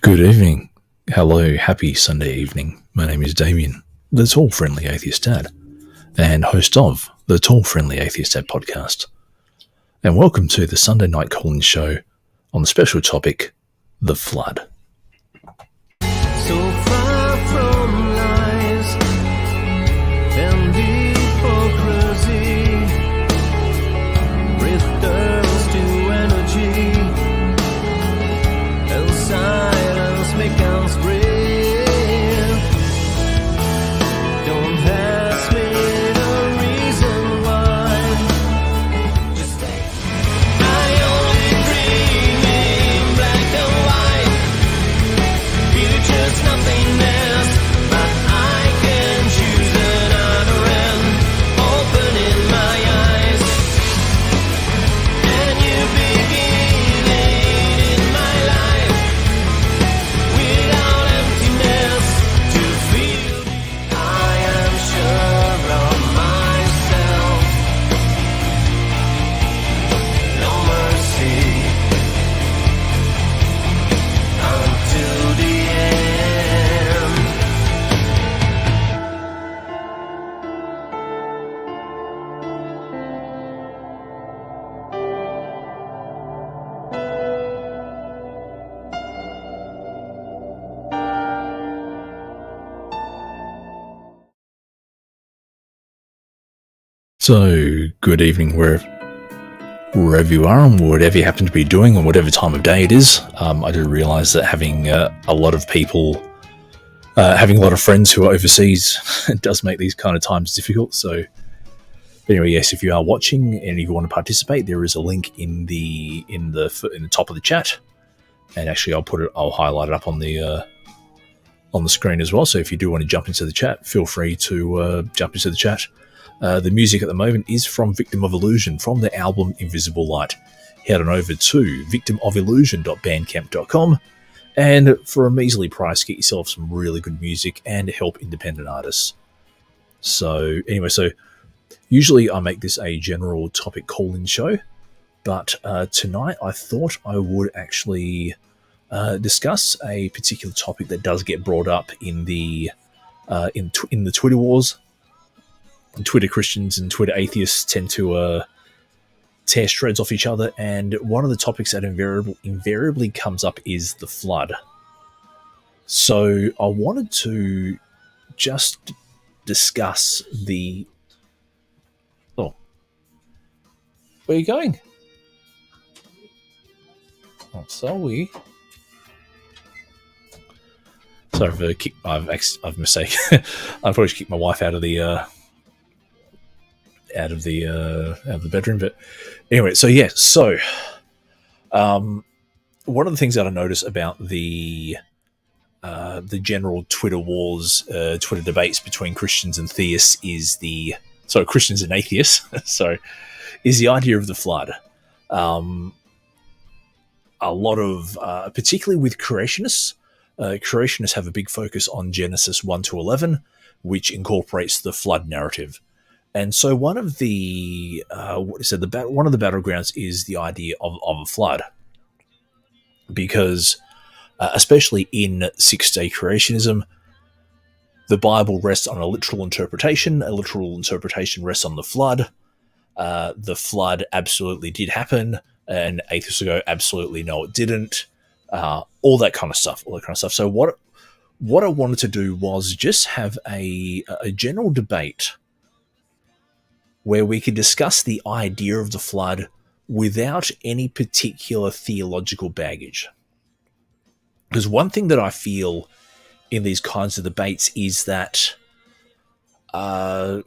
Good evening. Hello, happy Sunday evening. My name is Damien, the Tall Friendly Atheist Dad, and host of the Tall Friendly Atheist Dad podcast. And welcome to the Sunday night call-in show on the special topic, the flood. So far from lies and hypocrisy, returns to energy, and silence becomes brave. Don't ask me the reason why. Just say, I only dream in black and white. Future's nothingness, but I can choose another end. Opening my eyes, and you beginning in my life. Without emptiness to feel, I am sure of myself. No mercy until the end. So, good evening wherever you are and whatever you happen to be doing and whatever time of day it is. I do realise that having a lot of people, having a lot of friends who are overseas does make these kind of times difficult. So, anyway, yes, if you are watching and if you want to participate, there is a link in the top of the chat, and actually I'll highlight it up on the screen as well. So if you do want to jump into the chat, feel free to jump into the chat. The music at the moment is from Victim of Illusion, from the album Invisible Light. Head on over to victimovillusion.bandcamp.com, and for a measly price, get yourself some really good music and help independent artists. So anyway, usually I make this a general topic call-in show, but tonight I thought I would actually discuss a particular topic that does get brought up in the Twitter wars. Twitter Christians and Twitter atheists tend to tear shreds off each other, and one of the topics that invariably comes up is the flood. So I wanted to just discuss the... Oh. Where are you going? Oh, sorry. Sorry for I've mistaken. I probably should kick my wife out of the bedroom, but anyway, one of the things that I notice about the general Twitter wars, Twitter debates between Christians and theists Christians and atheists, is the idea of the flood. A lot of, particularly with creationists have a big focus on Genesis 1-11, which incorporates the flood narrative. And so one of the battlegrounds is the idea of a flood, because especially in six-day creationism, the Bible rests on a literal interpretation. A literal interpretation rests on the flood. The flood absolutely did happen, and atheists will go, absolutely no, it didn't. All that kind of stuff. So what I wanted to do was just have a general debate where we could discuss the idea of the flood without any particular theological baggage. Because one thing that I feel in these kinds of debates is that neither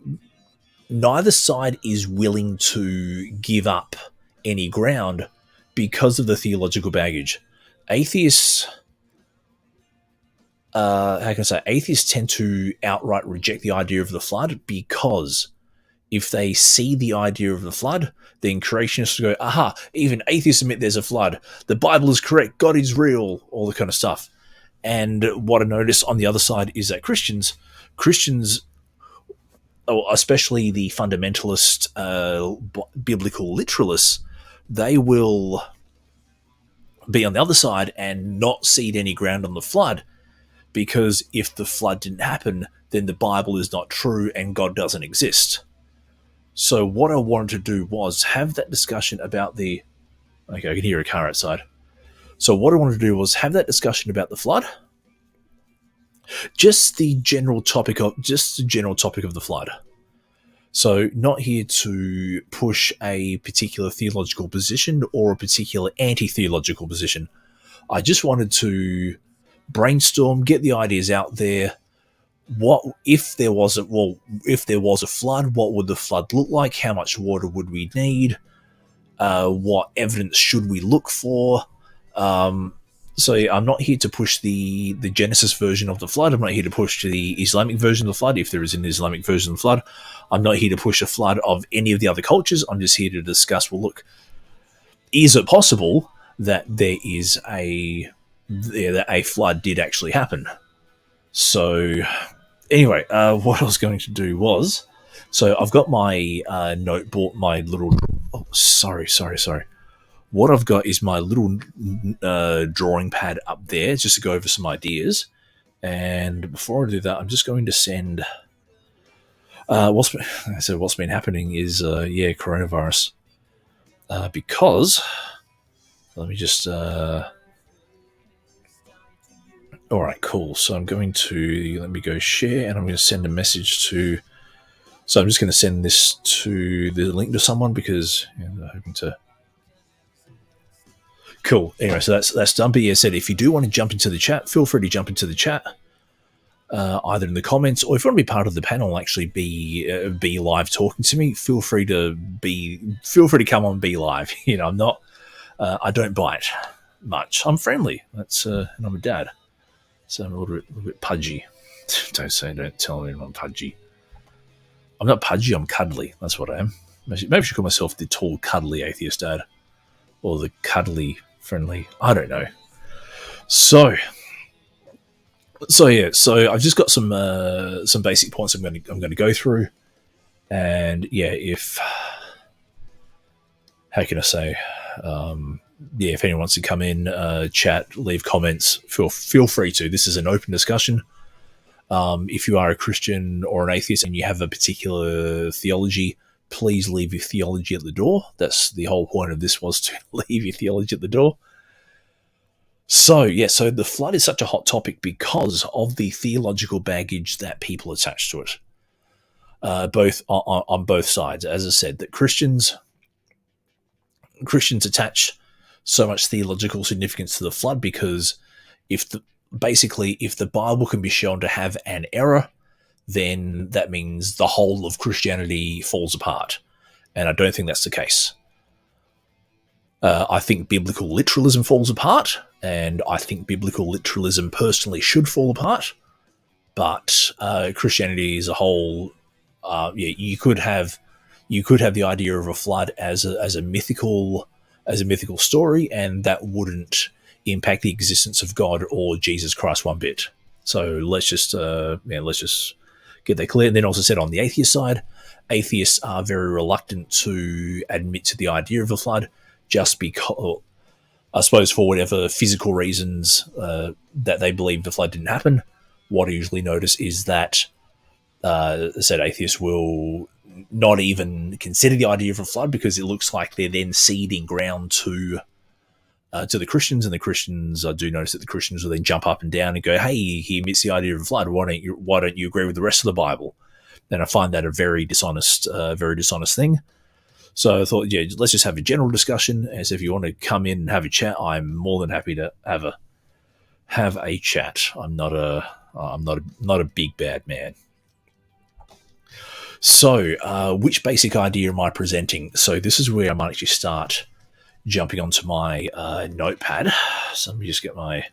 side is willing to give up any ground because of the theological baggage. Atheists tend to outright reject the idea of the flood because if they see the idea of the flood, then creationists will go, aha, even atheists admit there's a flood. The Bible is correct. God is real. All the kind of stuff. And what I notice on the other side is that Christians, especially the fundamentalist biblical literalists, they will be on the other side and not cede any ground on the flood, because if the flood didn't happen, then the Bible is not true and God doesn't exist. So what I wanted to do was have that discussion about the... Okay, I can hear a car outside. So what I wanted to do was have that discussion about the flood, just the general topic of the flood. So not here to push a particular theological position or a particular anti-theological position. I just wanted to brainstorm, get the ideas out there. What if there was a flood? What would the flood look like? How much water would we need? What evidence should we look for? So I'm not here to push the Genesis version of the flood. I'm not here to push the Islamic version of the flood, if there is an Islamic version of the flood. I'm not here to push a flood of any of the other cultures. I'm just here to discuss, well, look, is it possible that that a flood did actually happen? So anyway, what I was going to do was, so I've got my notebook, my little... Oh, sorry. What I've got is my little drawing pad up there, just to go over some ideas. And before I do that, I'm just going to send... what's been happening is, coronavirus. Because... Let me just... Alright, cool. So I'm going to... Let me go share, and I'm going to send a message to... So I'm just going to send this to the link to someone, because I'm hoping to... Cool. Anyway, so that's done. But yeah, said if you do want to jump into the chat, feel free to jump into the chat, either in the comments, or if you want to be part of the panel, actually be live talking to me. Feel free to come on, be live. I'm not. I don't bite much. I'm friendly. That's and I'm a dad, so I'm a little bit pudgy. Don't tell me I'm pudgy. I'm not pudgy. I'm cuddly. That's what I am. Maybe I should call myself the tall, cuddly atheist dad, or the cuddly friendly. I don't know. So yeah. So I've just got some basic points I'm going to go through, and yeah, how can I say? If anyone wants to come in, chat, leave comments, feel free to. This is an open discussion. If you are a Christian or an atheist and you have a particular theology, please leave your theology at the door. That's the whole point of this, was to leave your theology at the door. So the flood is such a hot topic because of the theological baggage that people attach to it, both on both sides. As I said, that Christians attach so much theological significance to the flood because if the Bible can be shown to have an error, then that means the whole of Christianity falls apart. And I don't think that's the case. I think biblical literalism falls apart, and I think biblical literalism personally should fall apart. But Christianity as a whole, you could have the idea of a flood as a mythical story, and that wouldn't impact the existence of God or Jesus Christ one bit. So let's just get that clear. And then also said on the atheist side, atheists are very reluctant to admit to the idea of a flood, just because, I suppose, for whatever physical reasons that they believe the flood didn't happen. What I usually notice is that said atheists will not even consider the idea of a flood because it looks like they're then ceding ground to the Christians, and the Christians, I do notice that the Christians will then jump up and down and go, "Hey, he admits the idea of a flood. Why don't you agree with the rest of the Bible?" And I find that a very dishonest thing. So I thought, let's just have a general discussion. As if you want to come in and have a chat, I'm more than happy to have a chat. I'm not a big bad man. So, which basic idea am I presenting? So this is where I might actually start jumping onto my notepad. So let me just get my...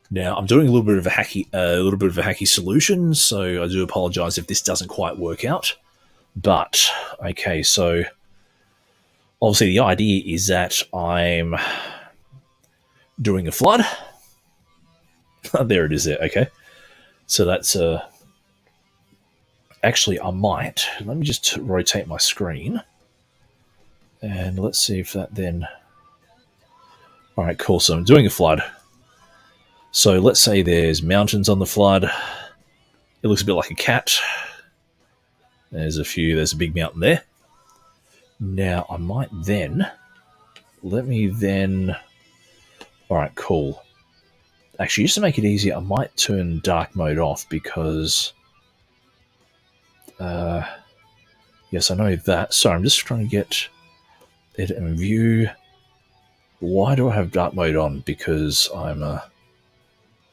Now I'm doing a little bit of a hacky solution, so I do apologize if this doesn't quite work out. But okay, so obviously the idea is that I'm doing a flood. There it is. There. Okay, so that's actually I might. Let me just rotate my screen. And let's see if that then... All right, cool. So I'm doing a flood. So let's say there's mountains on the flood. It looks a bit like a cat. There's a big mountain there. Now I might then, all right, cool. Actually, just to make it easier, I might turn dark mode off because, yes, I know that. Sorry, I'm just trying to get edit and view. Why do I have dark mode on? Because I'm not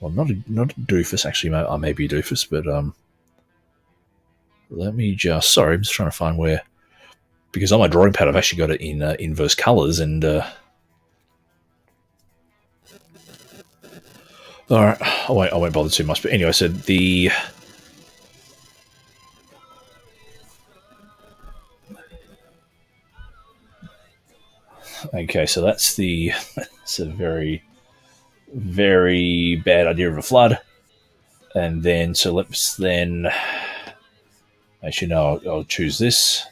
a doofus. Actually, I may be a doofus, but let me just. Sorry, I'm just trying to find where. Because on my drawing pad, I've actually got it in inverse colors, and all right, I won't bother too much. But anyway, so the okay, so that's a very, very bad idea of a flood. And then, so let's then, actually, no, I'll choose this.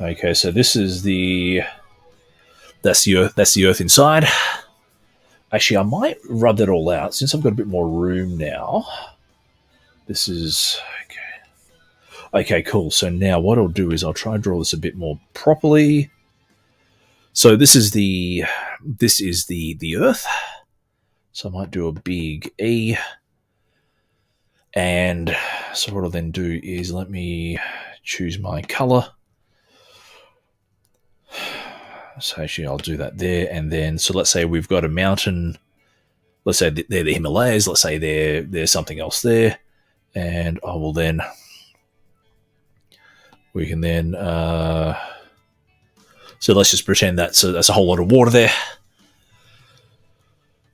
Okay, so this is that's the earth inside. Actually, I might rub that all out since I've got a bit more room now. This is okay. Okay, cool. So now what I'll do is I'll try to draw this a bit more properly. So this is the earth. So I might do a big E. And so what I'll then do is let me choose my color. So actually I'll do that there. And then, so let's say we've got a mountain. Let's say they're the Himalayas. Let's say there's something else there. And I will then, we can then, so let's just pretend that's a whole lot of water there.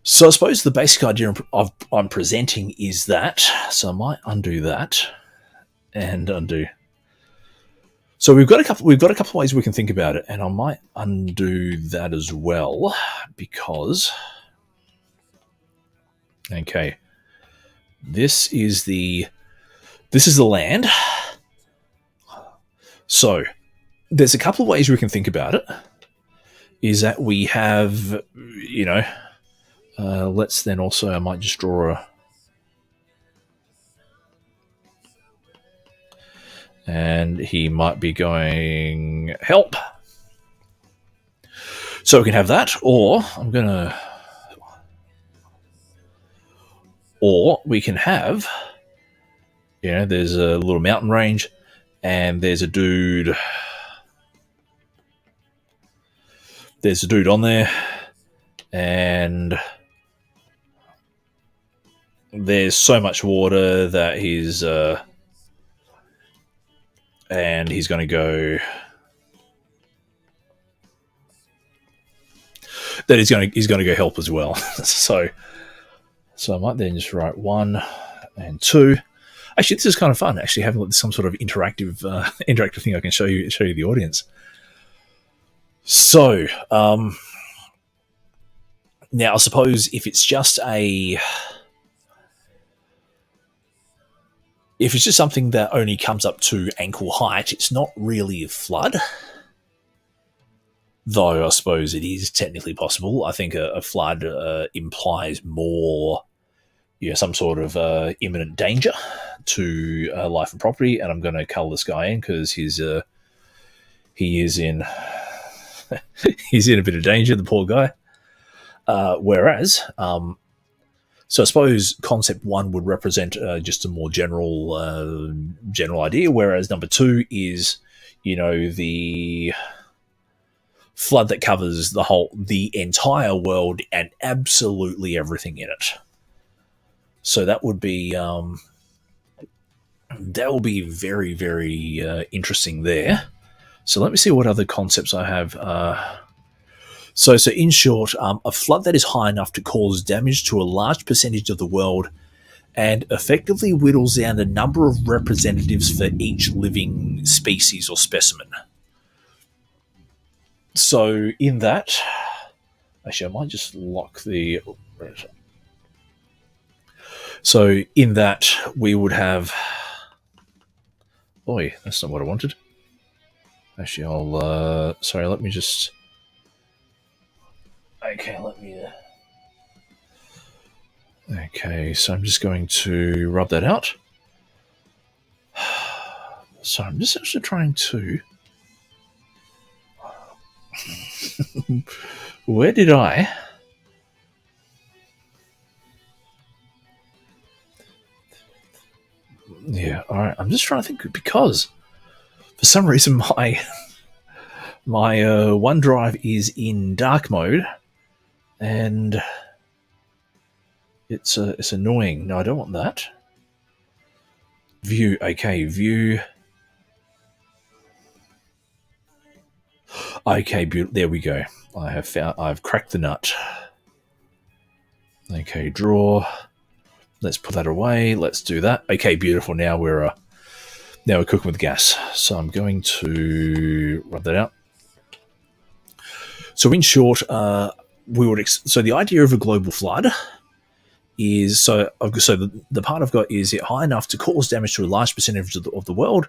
So I suppose the basic idea I'm presenting is that. So I might undo that and undo. So we've got a couple of ways we can think about it, and I might undo that as well because, okay, this is the land. So there's a couple of ways we can think about it. Is that we have, let's then also, I might just draw a, and he might be going help. So we can have that, or we can have, there's a little mountain range and there's a dude on there and there's so much water that he's going to go. That he's going to go help as well. so I might then just write 1 and 2. Actually, this is kind of fun. Actually, having some sort of interactive thing I can show you the audience. So now I suppose if it's just something that only comes up to ankle height, it's not really a flood. Though I suppose it is technically possible. I think a flood implies more, some sort of imminent danger to life and property. And I'm going to colour this guy in because he is in he's in a bit of danger, the poor guy. Whereas, so I suppose concept 1 would represent just a more general idea, whereas number 2 is, the flood that covers the entire world and absolutely everything in it. So that would be very, very interesting there. So let me see what other concepts I have. So in short, a flood that is high enough to cause damage to a large percentage of the world and effectively whittles down the number of representatives for each living species or specimen. So in that, actually, I might just lock the. So in that, we would have. Boy, that's not what I wanted. Actually, I'll. Sorry, let me just. Okay, let me. Okay, so I'm just going to rub that out. So I'm just actually trying to. Where did I? Yeah, all right. I'm just trying to think because for some reason my OneDrive is in dark mode, and it's annoying. No, I don't want that. View. Okay, view. Okay, there we go. I've cracked the nut. Okay, draw. Let's put that away. Let's do that. Okay, beautiful. Now we're cooking with gas. So I'm going to rub that out. So in short, so the idea of a global flood is the part I've got is it high enough to cause damage to a large percentage of the world,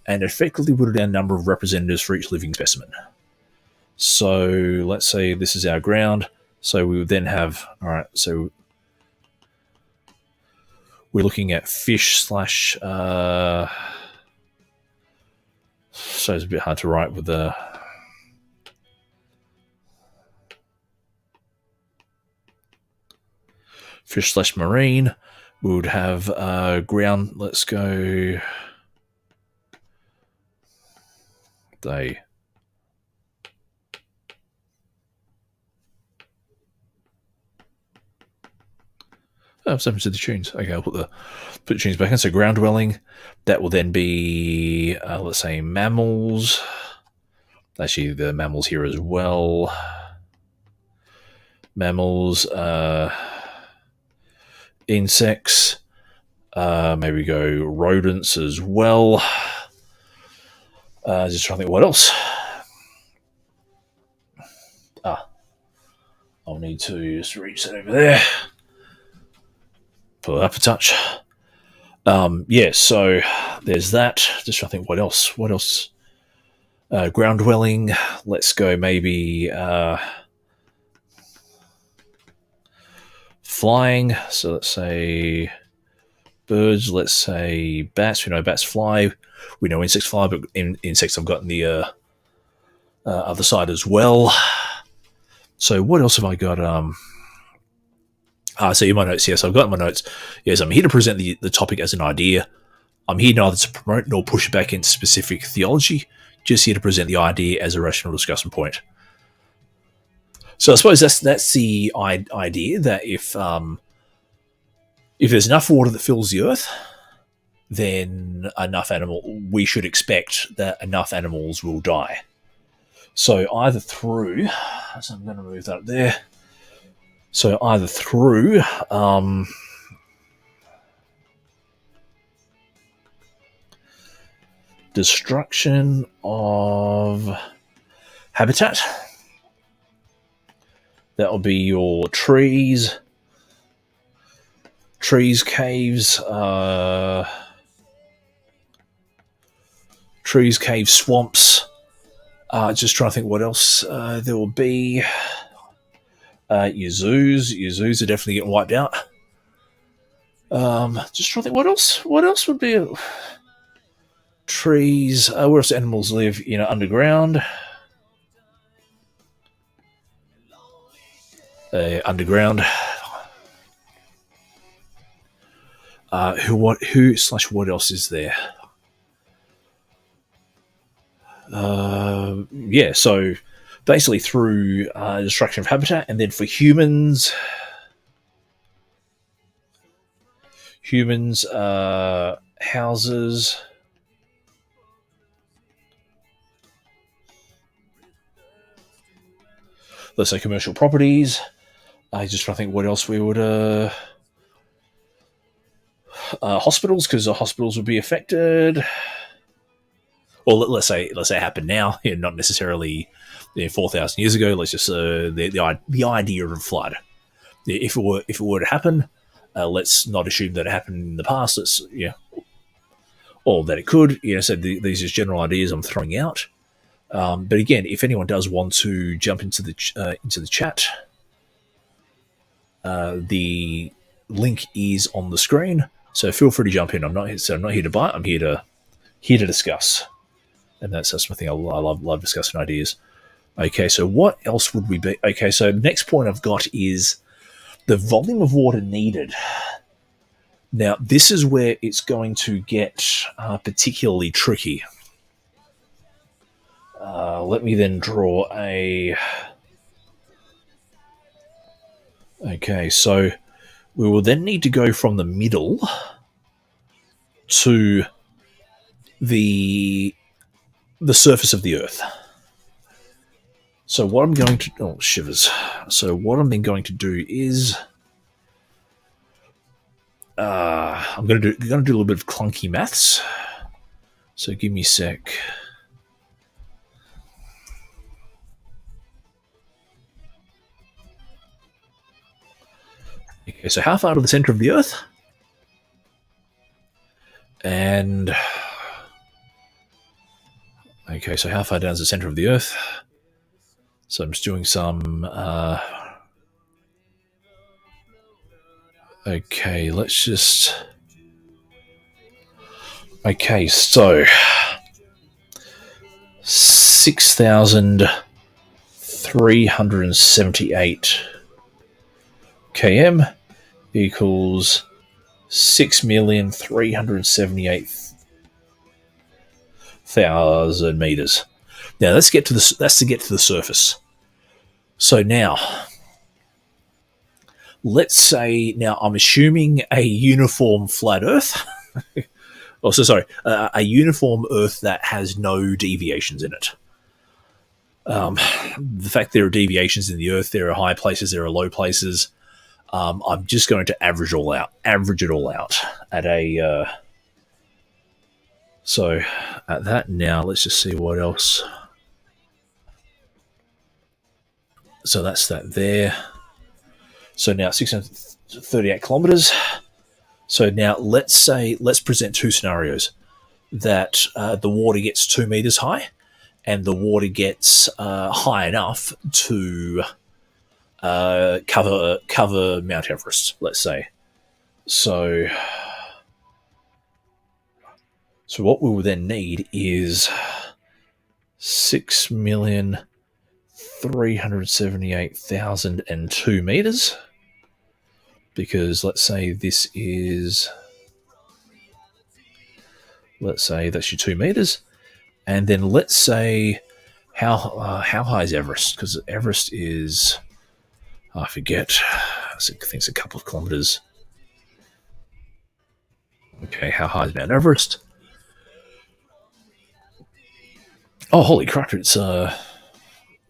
and effectively whittle down a number of representatives for each living specimen. So let's say this is our ground. So we would then have, all right, so we're looking at fish slash, so it's a bit hard to write with the, fish slash marine. We would have ground, let's go, they. Oh, something to the tunes. Okay, I'll put the tunes back in. So ground dwelling, that will then be, let's say, mammals. Actually, the mammals here as well. Mammals, insects, maybe go rodents as well. Just trying to think what else. I'll need to just reach that over there. Pull it up a touch. Yeah, so there's that. Just trying to think what else. What else? Ground dwelling. Let's go maybe flying. So let's say birds. Let's say bats. We know bats fly. We know insects fly, but insects I've got in the other side as well. So what else have I got? So in my notes, yes, I've got in my notes. Yes, I'm here to present the topic as an idea. I'm here neither to promote nor push back into specific theology, just here to present the idea as a rational discussion point. So I suppose that's the idea that if there's enough water that fills the earth, then we should expect that enough animals will die. So either through, so I'm going to move that there. So either through destruction of habitat, that will be your trees, caves, caves, swamps. Just trying to think what else there will be. Your zoos are definitely getting wiped out. Just trying to think what else. What else would be trees? Where else animals live? Underground. Underground. Who slash what else is there? Yeah, so basically through destruction of habitat, and then for humans, houses, let's say commercial properties. I just trying to think what else we would hospitals, because the hospitals would be affected. Well, let's say it happened now, not necessarily 4,000 years ago. Let's just the idea of a flood. If it were to happen, let's not assume that it happened in the past. Or that it could. So these are general ideas I'm throwing out. But again, if anyone does want to jump into the chat, The link is on the screen, so feel free to jump in. I'm not here to bite. I'm here to discuss, and that's my thing. I love discussing ideas. Okay, so what else would we be? Okay, so next point I've got is the volume of water needed. Now, this is where it's going to get particularly tricky. Let me then draw a... Okay, so we will then need to go from the middle to the surface of the Earth. So what I'm going to... Oh, shivers. So what I'm then going to do is... I'm going to do a little bit of clunky maths. So give me a sec. Okay, so how far to the center of the Earth? And... Okay, so how far down is the center of the Earth? So I'm just doing some... Okay, let's just... Okay, so... 6,378 km equals 6,378,000 meters. Now that's to get to the surface. So now, let's say I'm assuming a uniform flat Earth. Oh, so sorry, a uniform Earth that has no deviations in it. The fact there are deviations in the Earth, there are high places, there are low places. I'm just going to average it all out at a... So at that now, let's just see what else. So that's that there. So now 638 kilometers. So now let's present two scenarios. That the water gets 2 meters high and the water gets high enough to cover Mount Everest, let's say. So what we will then need is 6,378,002 meters, because let's say that's your 2 meters, and then let's say how high is Everest? Because Everest is, I forget, I think it's a couple of kilometers. Okay, how high is Mount Everest? Oh, holy crap! It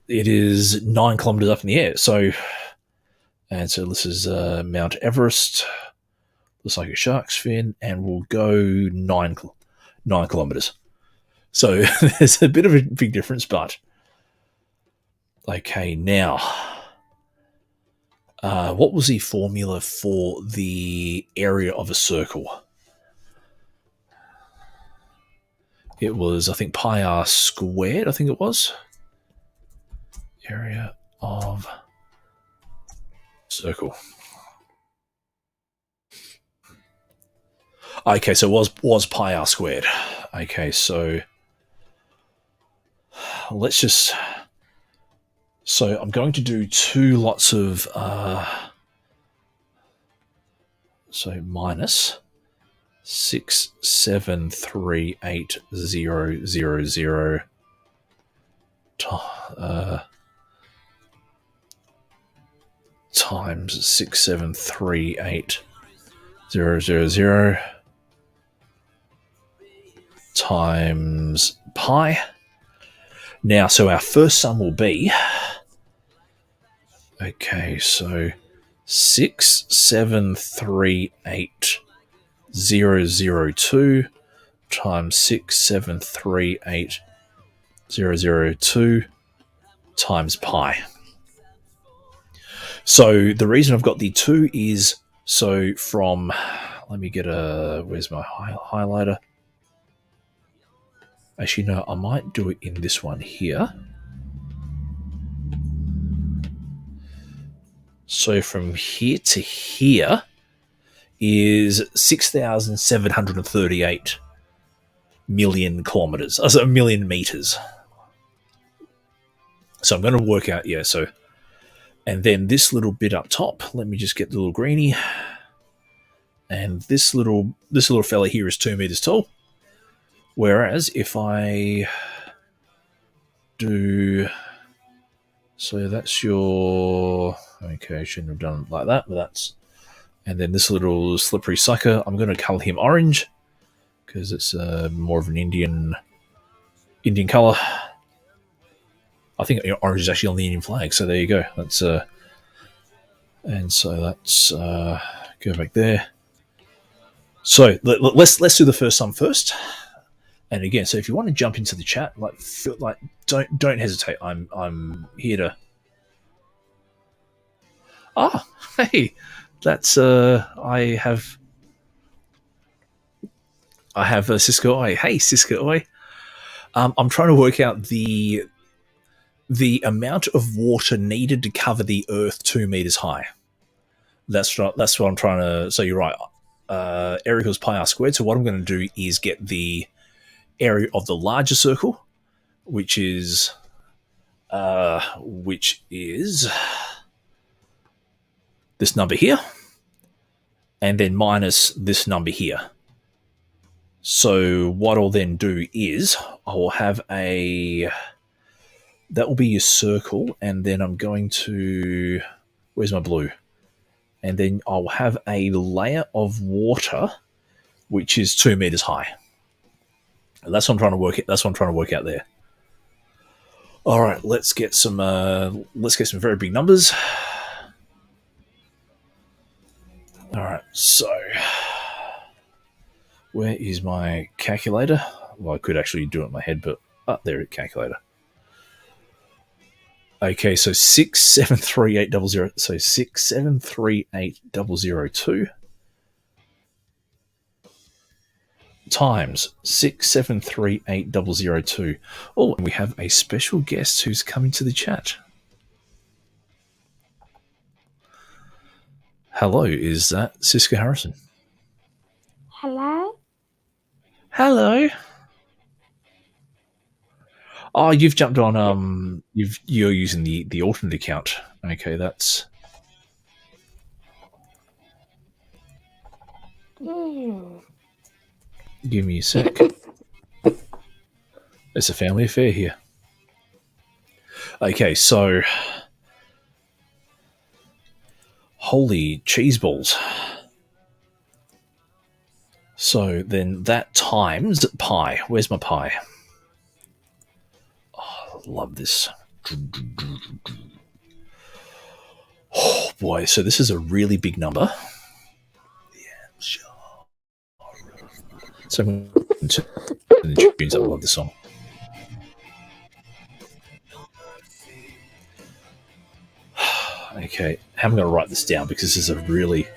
is 9 kilometers up in the air. So this is Mount Everest. Looks like a shark's fin, and we'll go 9 kilometers. So there's a bit of a big difference, but okay. Now, what was the formula for the area of a circle? It was, I think, pi r squared, I think it was. Area of circle. Okay, so it was pi r squared. Okay, so let's just... So I'm going to do 2 lots of... so minus 6738000 times 6738000 times pi. Now, so our first sum will be... Okay, so 6738002 times 6738002 times pi. So the reason I've got the 2 is, so from... Let me get where's my highlighter? Actually, no, I might do it in this one here. So from here to here is 6,738 million kilometers, a million meters. So I'm going to work out, yeah, so, and then this little bit up top, let me just get the little greenie. And this little fella here is 2 meters tall. Whereas if I do, so that's your, okay, I shouldn't have done it like that, but that's, and then this little slippery sucker, I'm going to colour him orange because it's more of an Indian colour. I think orange is actually on the Indian flag, so there you go. That's and so that's go back there. So let's do the first sum first. And again, so if you want to jump into the chat, don't hesitate. I'm here to. Ah, hey, that's I have Cisco Oi. Hey, Cisco Oi. I'm trying to work out the amount of water needed to cover the Earth 2 meters high. That's what I'm trying to. So you're right. Area equals pi r squared. So what I'm going to do is get the area of the larger circle, which is this number here, and then minus this number here. So what I'll then do is I will have that will be your circle, and then I'm going to, where's my blue? And then I'll have a layer of water, which is 2 meters high. And that's what I'm trying to work. That's what I'm trying to work out there. All right, let's get some very big numbers. All right, so where is my calculator? Well, I could actually do it in my head, but there, calculator. Okay, so 673,800. So 673,802 times 673,802. Oh, and we have a special guest who's coming to the chat. Hello, is that Cisco Harrison? Hello? Hello. Oh, you've jumped on. You're using the alternate account. Okay, that's. Give me a sec. It's a family affair here. Okay, so holy cheese balls. So then that times pi. Where's my pi? Oh, I love this. Oh boy, so this is a really big number. Yeah, sure. So I'm going to turn the tunes up. I love this song. Okay, how am I going to write this down? Because this is a really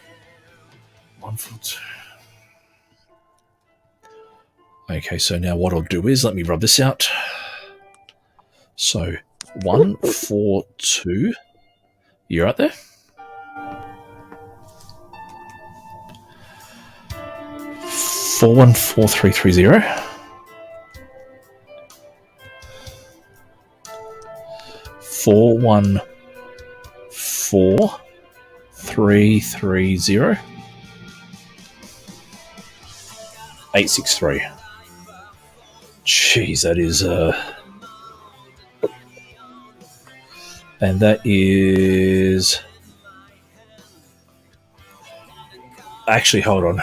1, 4, 2. Okay, so now what I'll do is let me rub this out. So 1, 4, 2. You right there? 414330. 414330. 863. Jeez, that is and that is actually, hold on.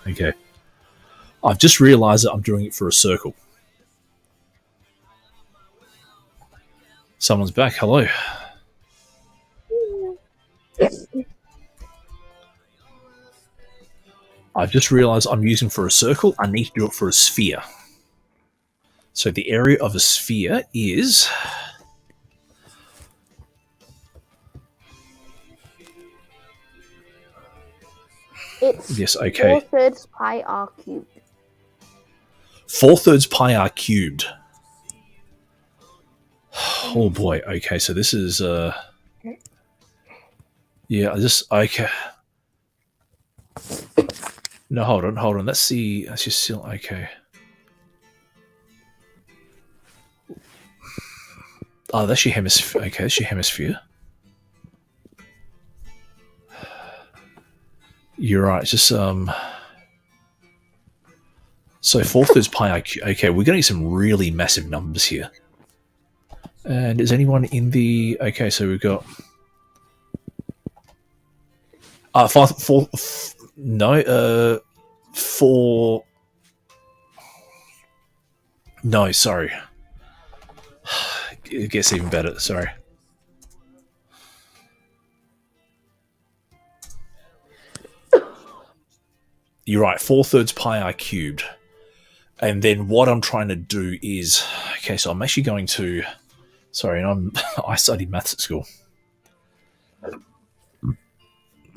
Okay. I've just realized that I'm doing it for a circle. Someone's back. Hello. I've just realized I'm using for a circle. I need to do it for a sphere. So the area of a sphere is... It's yes, okay. 4/3 pi r cubed. 4/3 pi r cubed. Oh boy. Okay, so this is yeah. I just okay. No, hold on. Let's see. That's just still okay. Oh, that's your hemisphere. Okay, that's your hemisphere. You're right. It's just so 4/3 pi r cubed. Okay, we're getting some really massive numbers here. And is anyone in the? Okay, so we've got no, 4. No, sorry. It gets even better. Sorry. You're right. 4/3 pi r cubed. And then what I'm trying to do is okay. So I'm actually going to. Sorry, and I studied maths at school.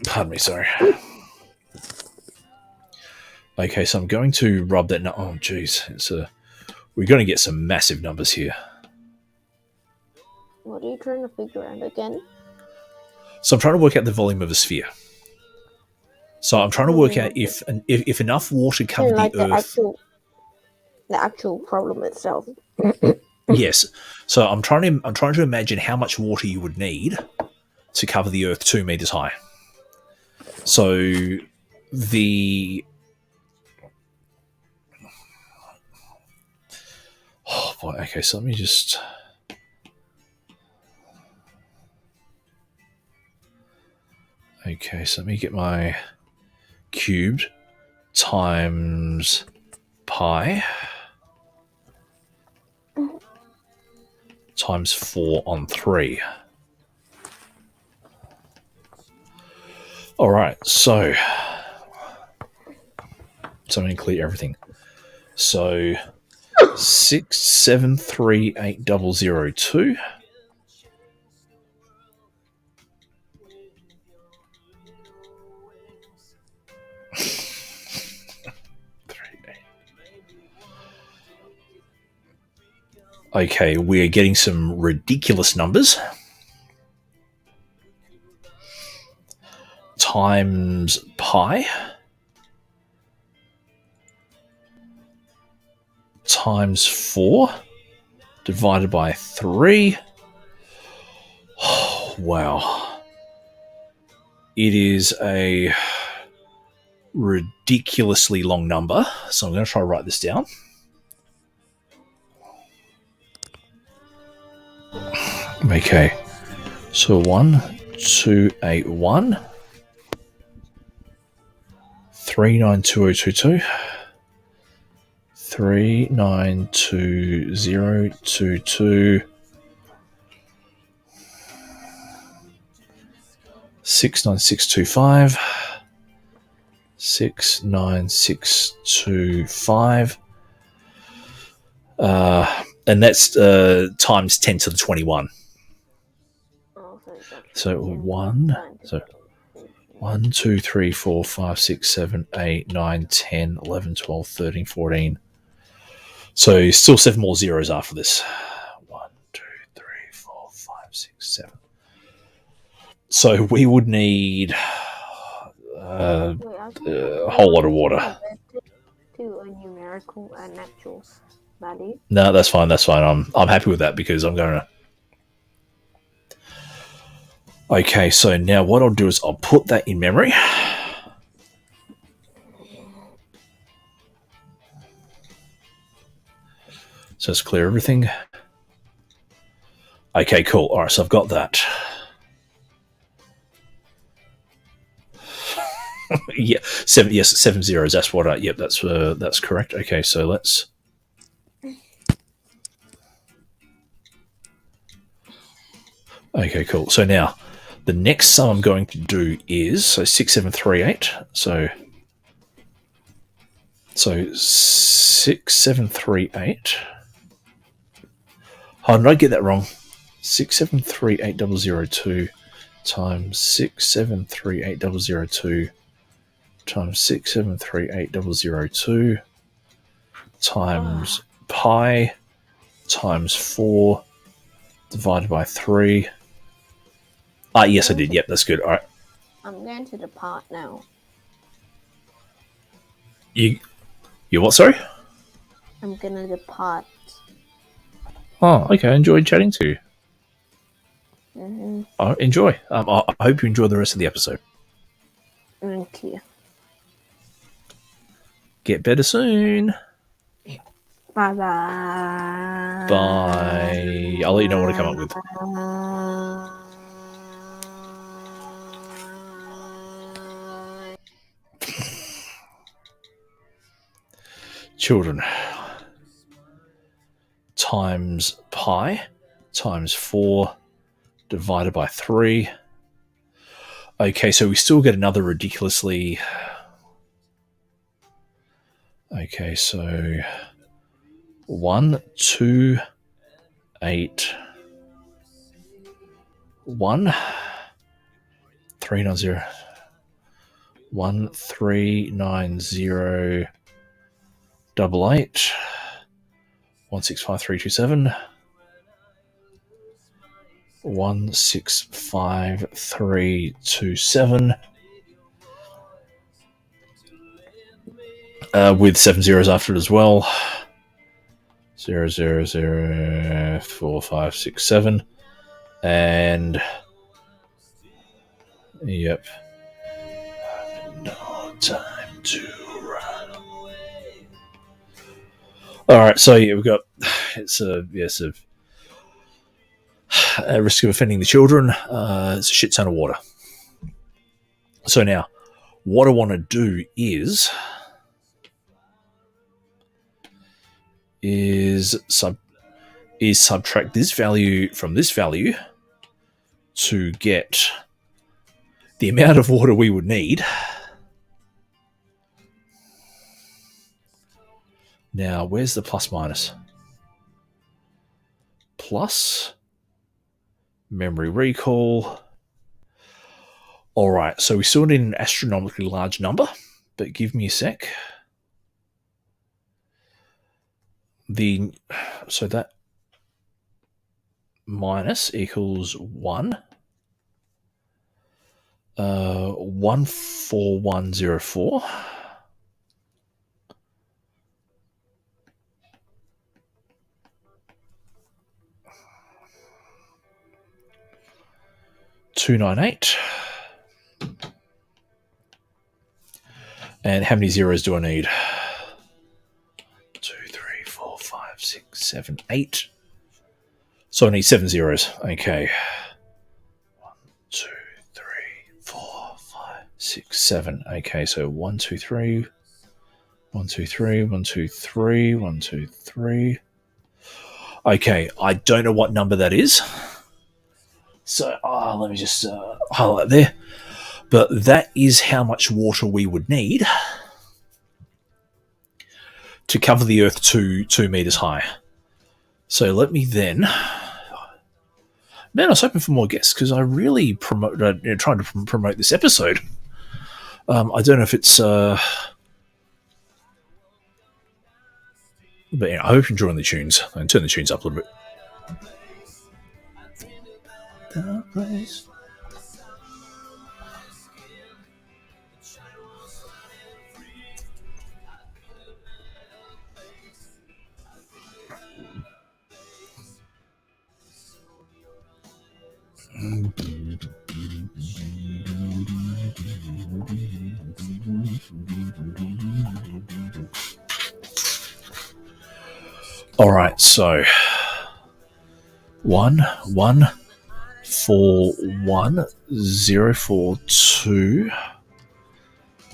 Pardon me. Sorry. Okay, so I'm going to rub that. Oh, geez, we're going to get some massive numbers here. What are you trying to figure out again? So I'm trying to work out the volume of a sphere. So I'm trying to work out if enough water covered like the Earth. The actual problem itself. Yes. So I'm trying to imagine how much water you would need to cover the Earth 2 meters high. So the oh boy. Okay. So let me just. Okay. So let me get my cubed times pi times 4 on 3. All right, so I'm going to clear everything. So 6738002. Okay, we're getting some ridiculous numbers. Times pi times 4 divided by 3. Oh, wow. It is a ridiculously long number. So I'm going to try to write this down. Okay. So 1281 392022 392022 69625 69625 and that's times 10 to the 21. So 1, 2, 3, 4, 5, 6, 7, 8, 9, 10, 11, 12, 13, 14. So still 7 more zeros after this. 1, 2, 3, 4, 5, 6, 7. So we would need a whole lot of water. To a numerical and actual value. No, that's fine. That's fine. I'm happy with that because I'm going to. Okay, so now what I'll do is I'll put that in memory. So let's clear everything. Okay, cool. All right, so I've got that. Yeah, 7. Yes, 7 zeros. That's what. Yep, that's correct. Okay, so let's. Okay, cool. So now, the next sum I'm going to do is 6738. So 6738. Oh, did I get that wrong? 6738002 times 6738002 times 6738002 times pi times 4 divided by 3. Yes, I did. Yep, that's good. All right. I'm going to the part now. You what, sorry? I'm gonna depart. Oh, okay. I enjoyed chatting to you. Mm-hmm. Enjoy. I hope you enjoy the rest of the episode. Thank you. Get better soon. Bye bye. Bye. I'll let you know what I come up with. Children times pi times 4 divided by 3. Okay, so we still get another ridiculously... Okay, so 1, 2, 8, 1, 3, 9, 0, 1, 3, 9, 0, 8, 8, 1, 6, 5, 3, 2, 7, 1, 6, 5, 3, 2, 7, with 7 zeros after it as well. 0, 0, 0, 4, 5, 6, 7, and yep. No time to run away. All right, so yeah, we've got it's a risk of offending the children. It's a shit ton of water. So now, what I want to do is subtract this value from this value to get the amount of water we would need. Now, where's the plus minus? Plus memory recall. All right, so we still need an astronomically large number, but give me a sec. So that minus equals 1. 14104. $298. And how many zeros do I need? 2, 3, 4, 5, 6, 7, 8. So I need 7 zeros. Okay. 1, 2, 3, 4, 5, 6, 7. Okay, so 1, 2, 3. 1, 2, 3. 1, 2, 3. 1, 2, 3. Okay, I don't know what number that is. So let me just highlight there. But that is how much water we would need to cover the Earth 2 meters high. So let me then... Man, I was hoping for more guests because I really trying to promote this episode. I don't know if it's... But yeah, I hope you're enjoying the tunes. I can turn the tunes up a little bit. All right, so 1 1 4 1 0 4 2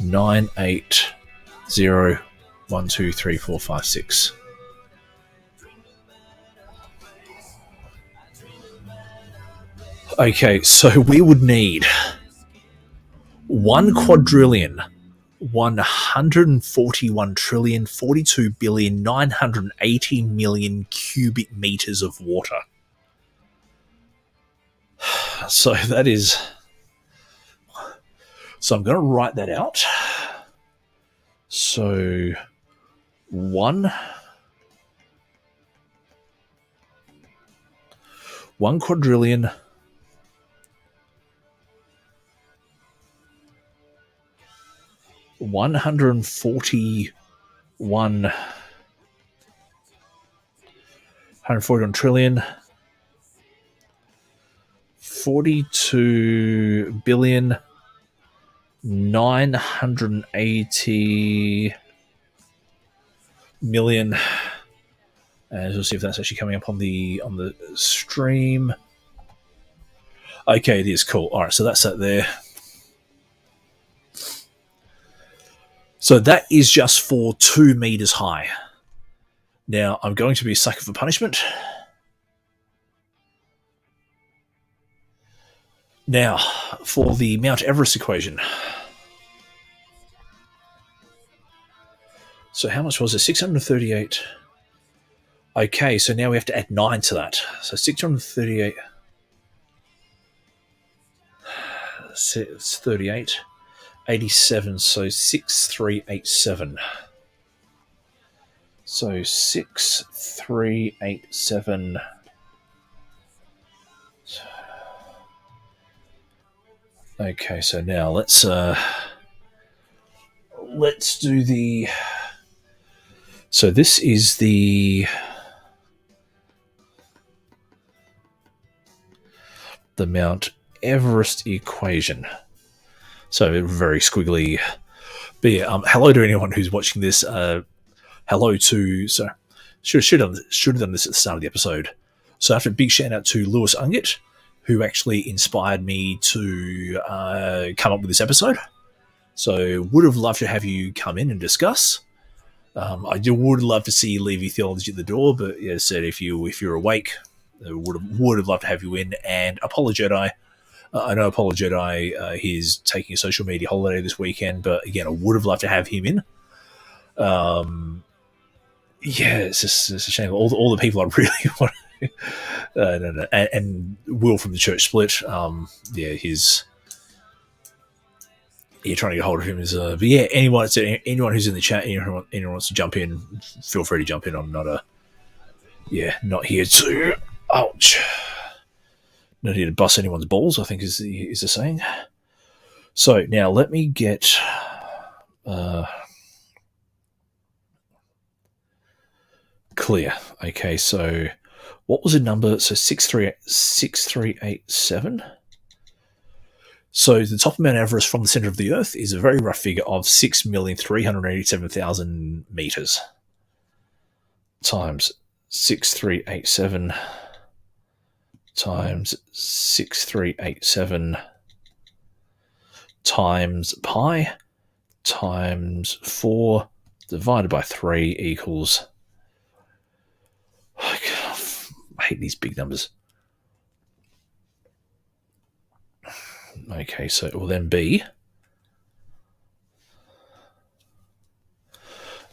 9 8 0 1 2 3 4 5 6. Okay, so we would need 1 quadrillion 141 trillion 42 billion 980 million cubic meters of water. So that is... So I'm going to write that out. So 1 quadrillion 141 trillion 42 billion 980 million. And we'll see if that's actually coming up on the stream. Okay, it is. Cool. All right, so that's that there. So that is just for 2 meters high. Now, I'm going to be a sucker for punishment. Now, for the Mount Everest equation. So how much was it? 638. Okay, so now we have to add 9 to that. So 638. It's 38. 87, so 6387. So 6387. Okay, so now let's do the. So this is the Mount Everest equation. So very squiggly. But yeah, hello to anyone who's watching this. Hello to should have done this at the start of the episode. So after a big shout out to Lewis Ungett, who actually inspired me to come up with this episode. So would have loved to have you come in and discuss. I would love to see you leave your theology at the door, but as I said, if you're awake, would have loved to have you in. And Apollo Jedi, I know Apollo Jedi, he's taking a social media holiday this weekend, but again, I would have loved to have him in. Yeah, it's just a shame. All the people I really want. No. And Will from the Church Split. Trying to get hold of him is. But yeah, anyone who's in the chat, anyone wants to jump in, feel free to jump in. I'm not not here to. Ouch. Not here to bust anyone's balls, I think is the saying. So now let me get. Clear. Okay, so what was the number? So 6387. So the top of Mount Everest from the center of the Earth is a very rough figure of 6,387,000 meters times 6387 times 6387 times pi times 4 divided by 3 equals. I hate these big numbers. Okay, so it will then be.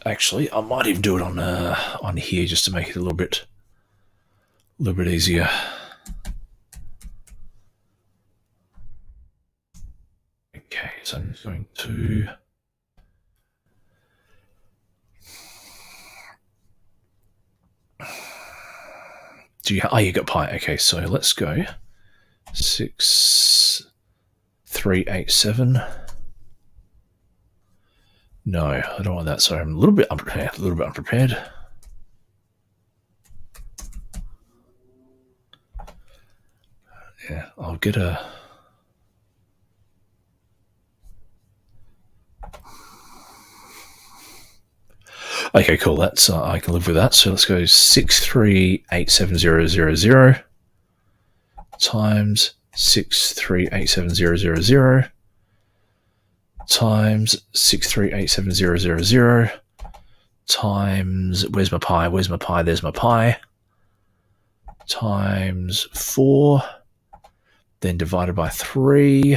Actually, I might even do it on here just to make it a little bit easier. Okay, so I'm going to. You got pi. Okay, so let's go 6387. No, I don't want that. Sorry, I'm a little bit unprepared. Yeah, I'll get a. Okay, cool. That's I can live with that. So let's go 6387000 times 6387000 times 6387000 times where's my pi? There's my pi. Times 4, then divided by 3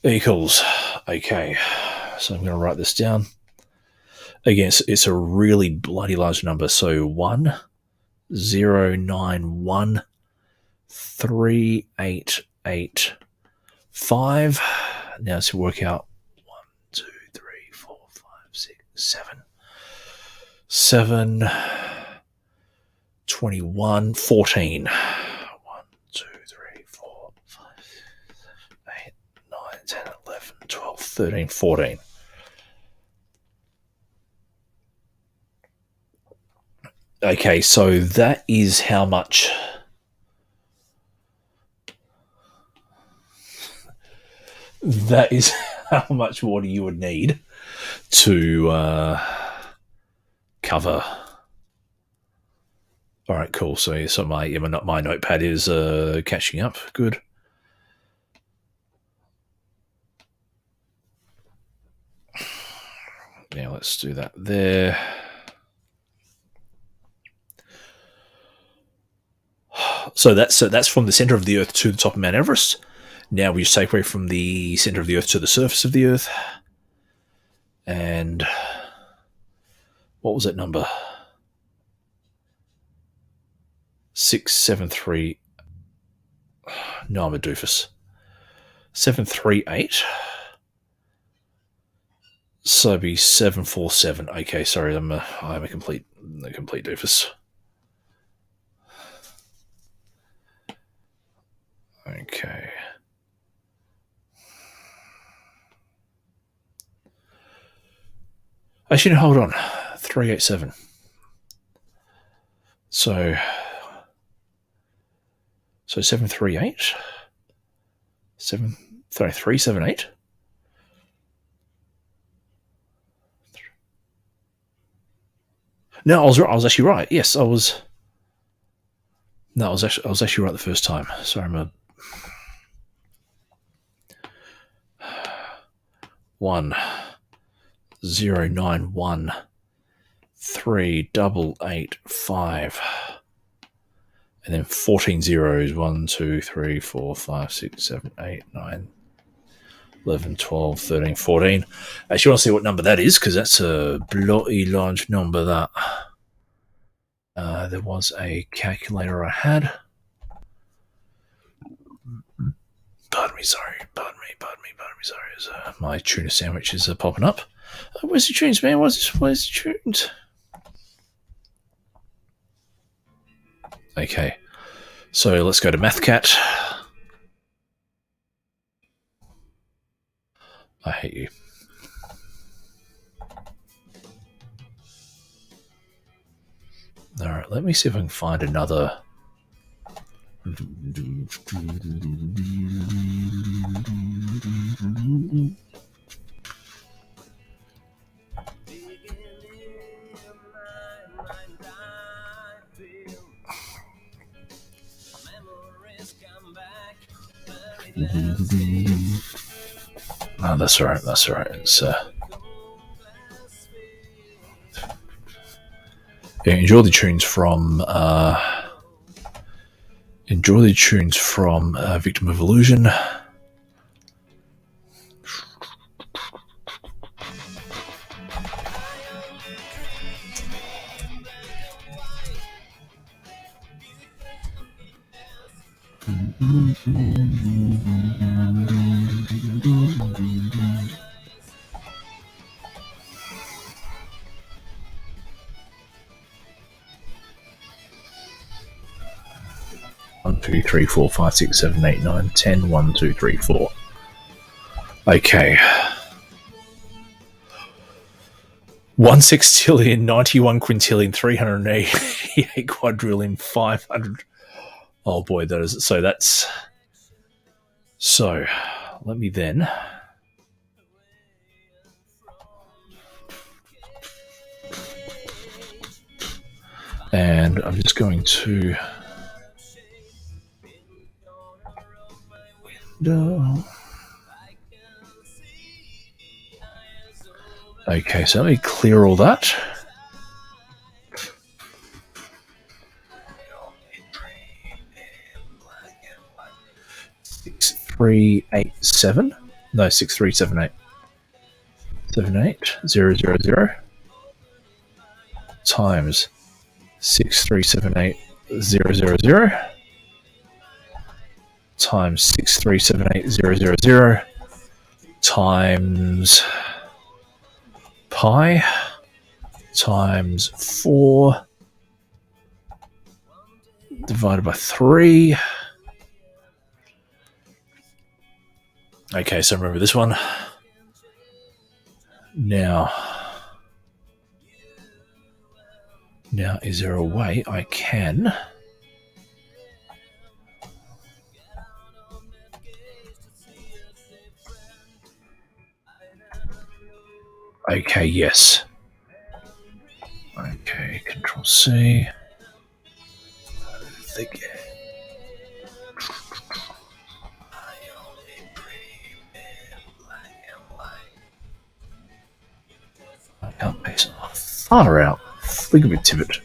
equals. Okay. So I'm going to write this down. Again, it's a really bloody large number. So 1,091,388,5. Now to work out 1, 2, 3, 4, 5, 7, 21, 14. 1, 2, 3, 4, 5, 8, 9, 10, 11, 12, 13, 14. Okay, so that is how much. That is how much water you would need to cover. All right, cool. So my notepad is catching up. Good. Now let's do that there. So that's from the center of the Earth to the top of Mount Everest. Now we just take away from the center of the Earth to the surface of the Earth. And what was that number? 673. No, I'm a doofus. 738. So it'd be 747. Okay, sorry, I'm a complete doofus. Okay. Actually, no, hold on. 387. So 738? 378? No, I was actually right. Yes, I was. No, I was actually right the first time. Sorry, I'm a 1,091,3,885, and then 14 zeros. 1, 2, 3, 4, 5, 6, 7, 8, 9, 11, 12, 13, 14. Actually, want to see what number that is because that's a bloody large number. That there was a calculator I had. Pardon me, sorry. My tuna sandwich is popping up. Where's the tunes, man? Where's the tunes? Okay, so let's go to MathCat. I hate you. All right, let me see if I can find another. Oh, that's all right. It's yeah, enjoy the tunes from Victim of Illusion. One, 2, 3, 4, 5, 6, 7, 8, 9, 10. 1, 2, 3, 4. Okay. 1 sextillion, 91 quintillion, 388 quadrillion, 500. Oh boy, that is so. That's so. Let me then. And I'm just going to window. Okay, so let me clear all that. Six, 387. No, 6378. 78000 times 6378000 times 6378000 times pi times 4 divided by 3. Okay, so remember this one. Now, is there a way I can... Okay, yes. Okay, Control C. I can't pace it far out. Flick a bit tibbet.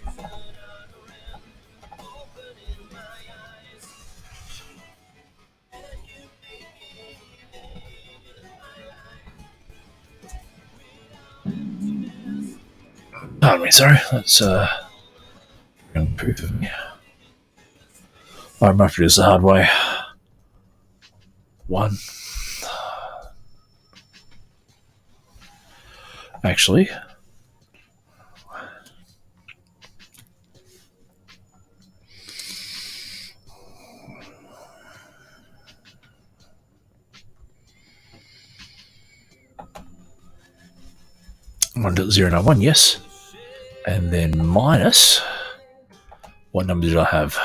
Pardon me, sorry. That's proof of me. I might have to do this the hard way. 1. Actually, one 091, yes. And then minus, what number did I have?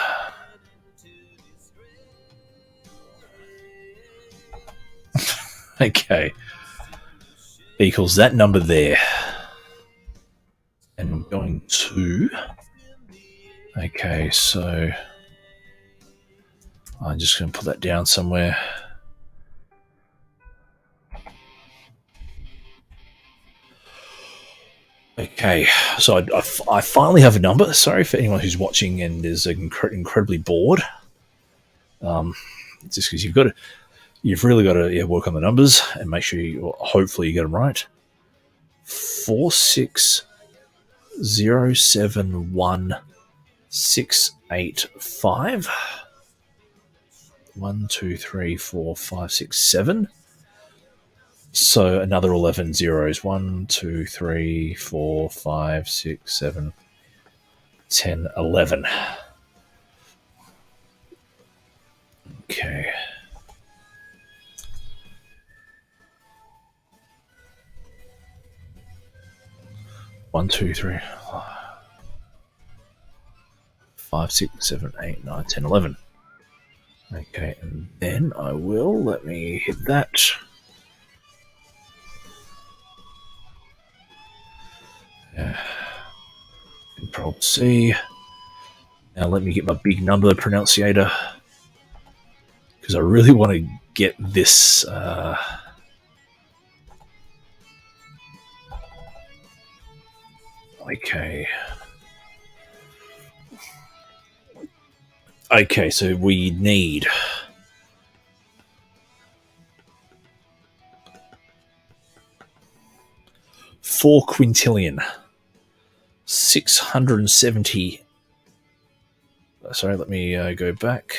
Okay. Equals that number there. And I'm going to... Okay, so... I'm just going to put that down somewhere. Okay, so I finally have a number. Sorry for anyone who's watching and is incredibly bored. Just because you've really got to work on the numbers and make sure hopefully you get them right. 4607165. 1, 2, 3, 4, 5, 6, 7. So another 11 zeros. 1, 2, 3, 4, 5, 6, 7, 10, 11. Okay. One, 2, 3, 5, 6, 7, 8, 9, 10, 11. Okay, and then let me hit that. Control C. Now let me get my big number pronunciator, because I really want to get this. Okay, so we need 4 quintillion. 670. Sorry, let me go back.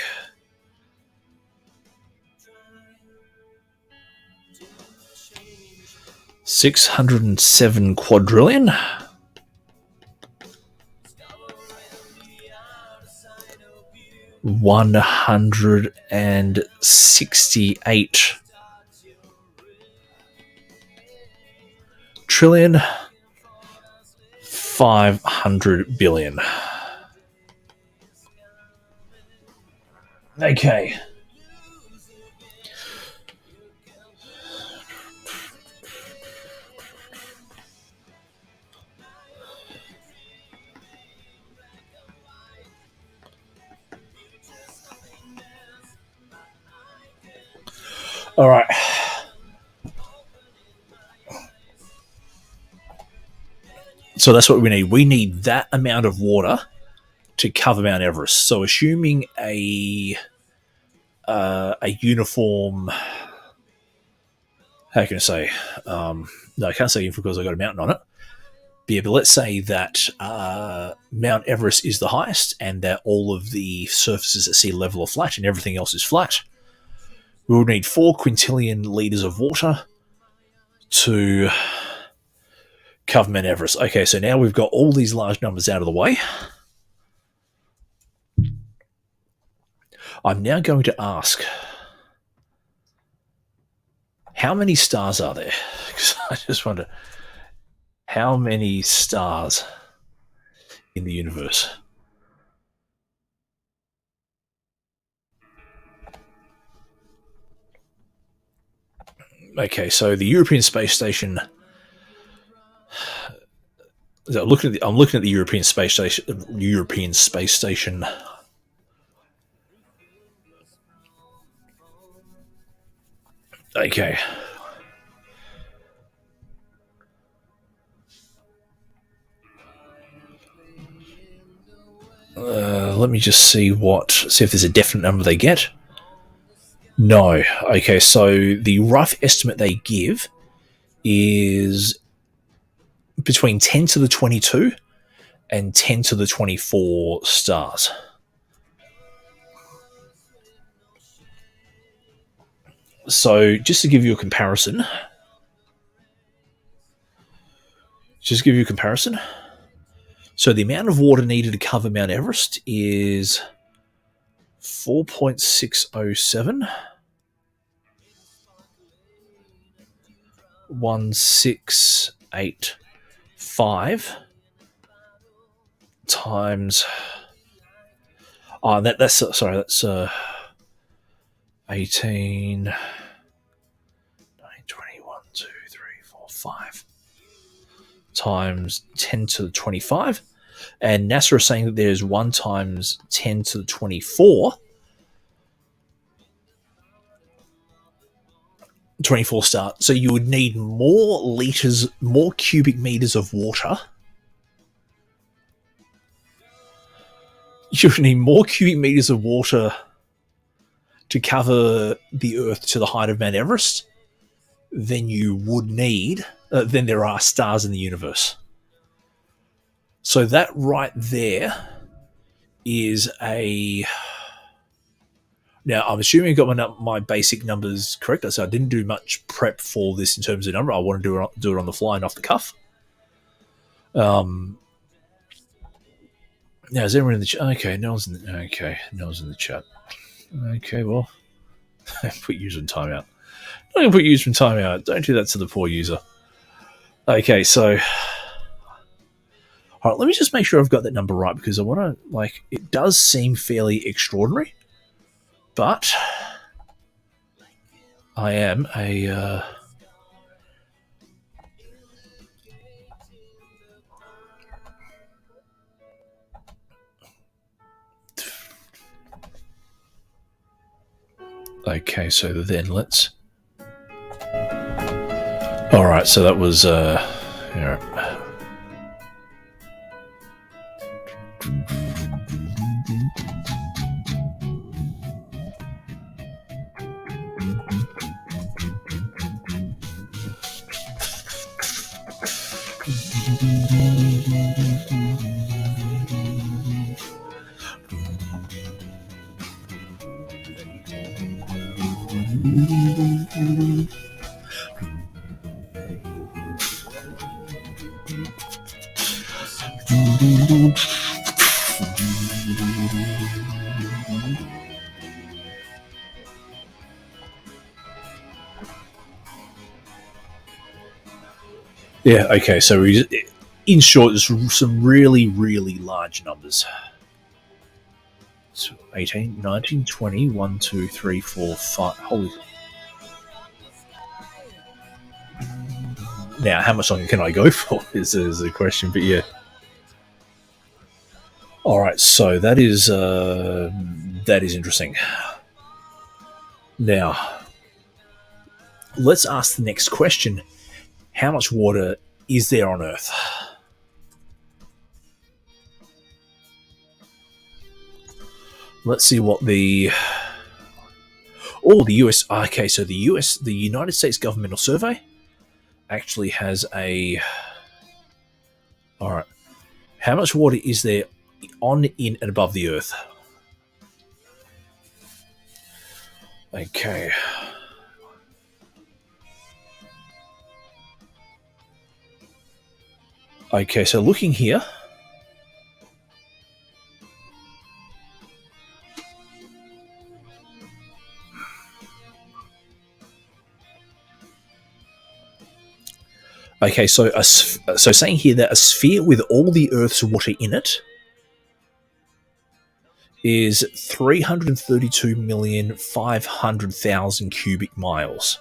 $607 quadrillion. $168 trillion. 500 billion. Okay. All right. So that's what we need. We need that amount of water to cover Mount Everest. So assuming a uniform, how can I say? No, I can't say uniform because I got a mountain on it. But yeah, but let's say that Mount Everest is the highest, and that all of the surfaces at sea level are flat, and everything else is flat. We will need 4 quintillion litres of water to cover Mount Everest. Okay, so now we've got all these large numbers out of the way. I'm now going to ask, how many stars are there? Because I just wonder, how many stars in the universe? Okay, so the European Space Station. I'm looking at the European Space Station. European Space Station. Okay. Let me just see if there's a definite number they get. No. Okay, so the rough estimate they give is between 10 to the 22 and 10 to the 24 stars. So just to give you a comparison, so the amount of water needed to cover Mount Everest is 4.607 1685 times. Oh, that's 18, 9, 20, 1, 2, 3, 4, 5 times 10 to the 25. And NASA is saying that there's 1 times 10 to the 24 stars. So you would need more cubic meters of water. You would need more cubic meters of water to cover the Earth to the height of Mount Everest than you would need, than there are stars in the universe. So that right there is a... Now, I'm assuming I got my basic numbers correct. So I didn't do much prep for this in terms of number. I want to do it on the fly and off the cuff. Now, is everyone in the chat? Okay, no one's in the chat. Okay, well, put user in timeout. I'm going to put user in timeout. Don't do that to the poor user. Okay, so... All right, let me just make sure I've got that number right, because I want to, it does seem fairly extraordinary, but I am a... Okay, so then let's... All right, so that was... Yeah, okay, so in short, there's some really, really large numbers. So 18, 19, 20, 1, 2, 3, 4, 5. Holy... Now, how much longer can I go for is the question, but yeah. All right, so that is interesting. Now, let's ask the next question. How much water is there on Earth? Let's see what the... Oh, the US... Okay, so the United States Governmental Survey actually has a... All right. How much water is there on, in, and above the Earth? Okay. Okay, so looking here. Okay, so so saying here that a sphere with all the Earth's water in it is 332,500,000 cubic miles.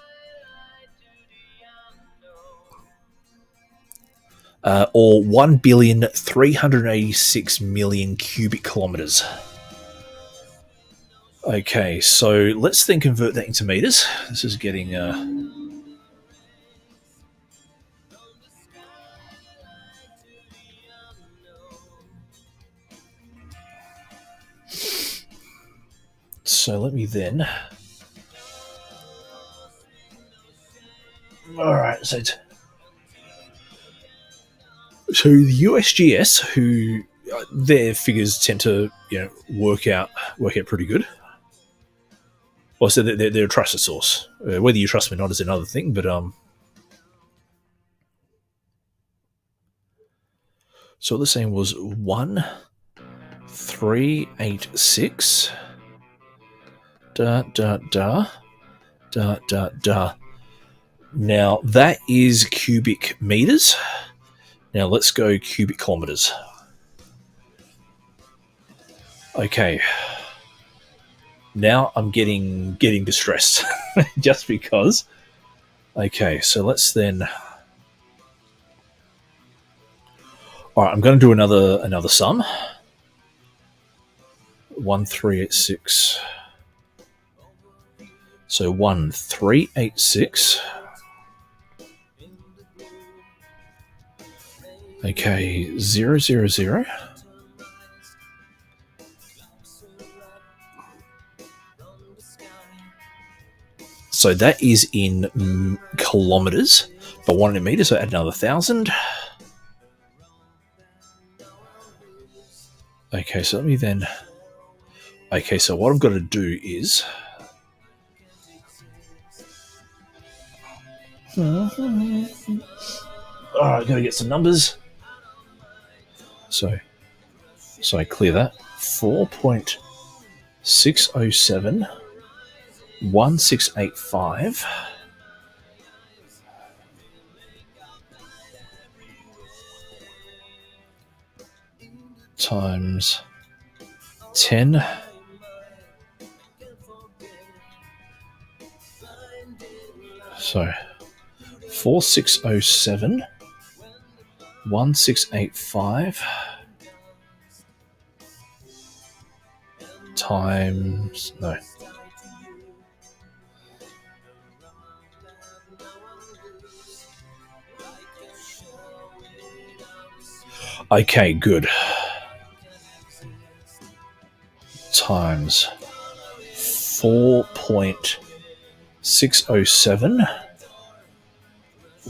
Or 1,386,000,000 cubic kilometers. Okay, so let's then convert that into meters. This is getting... So let me then... Alright, so the USGS, who their figures tend to work out pretty good. Well, so they're a trusted source. Whether you trust them or not is another thing, but so what they're saying was 1,386 da da da da da da. Now that is cubic meters. Now let's go cubic kilometers. Okay. Now I'm getting distressed just because. Okay, so let's then. All right, I'm going to do another sum. 1,386. So 1,386. Okay, 000. So that is in kilometers, but 1 in meters, so add another 1,000. Okay, so let me then... Okay, so what I've got to do is... Alright, gotta get some numbers. So I clear that. 4.607 1685 times 10 so 4607 1685 times no. Okay, good. Times 4.607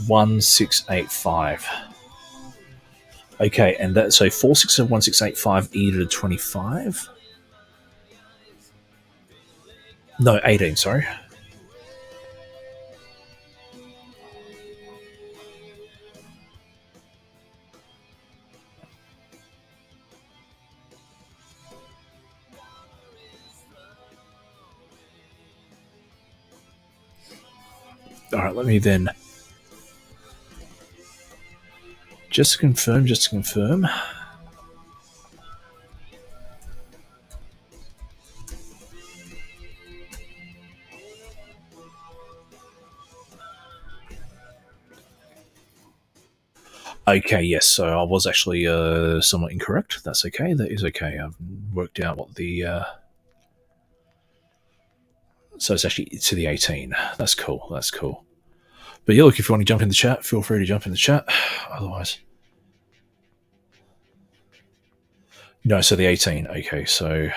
1685. Okay, and that so 4671685 e to the 25. No, 18, sorry. All right, let me then just to confirm. Okay, yes, so I was actually somewhat incorrect. That's okay, that is okay. I've worked out what the... So it's actually to the 18. That's cool, that's cool. But yeah, look, if you want to jump in the chat, feel free to jump in the chat. Otherwise... No, so the 18. Okay, so...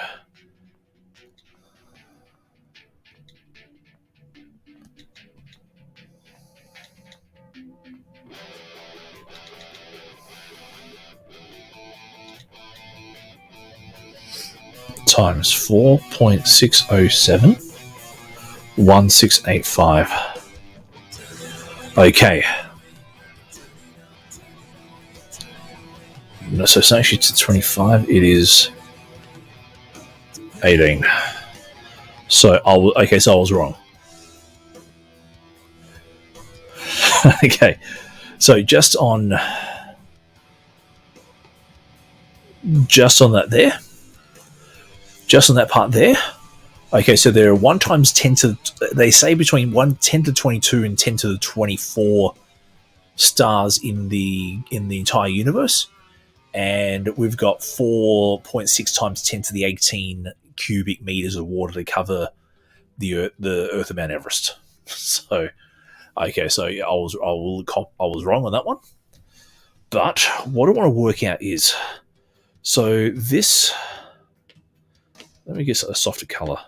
times 4.607 1685. Okay. No, so it's actually to 25. It is 18. So I was wrong. Okay, so just on that there, just on that part there. Okay, so there are 1 times 10 to, they say between 10 to 22 and 10 to the 24 stars in the entire universe, and we've got 4.6 times 10 to the 18 cubic meters of water to cover the Earth of Mount Everest. So, okay, so I was wrong on that one. But what I want to work out is, so this, let me get a softer color.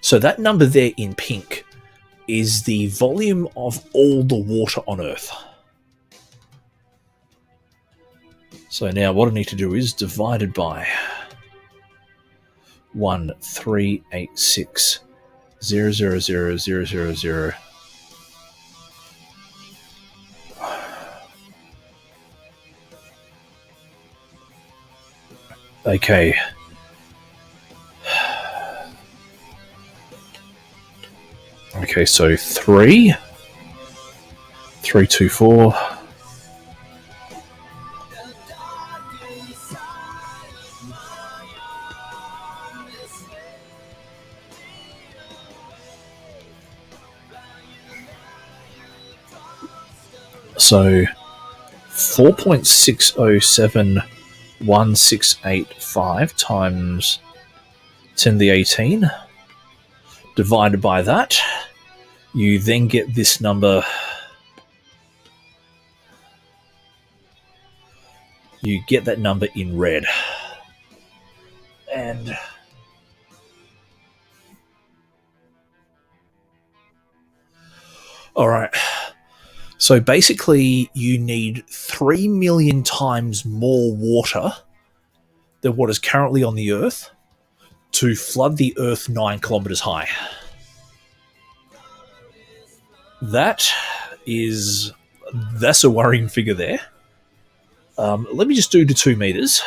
So that number there in pink is the volume of all the water on Earth. So now what I need to do is divide it by 138600000. Okay. Okay, so 324. So 4.607165 times 10 to the 18 divided by that. You then get this number. You get that number in red. And all right. So basically, you need 3 million times more water than what is currently on the Earth to flood the Earth 9 kilometers high. That's a worrying figure there. Let me just do the 2 meters.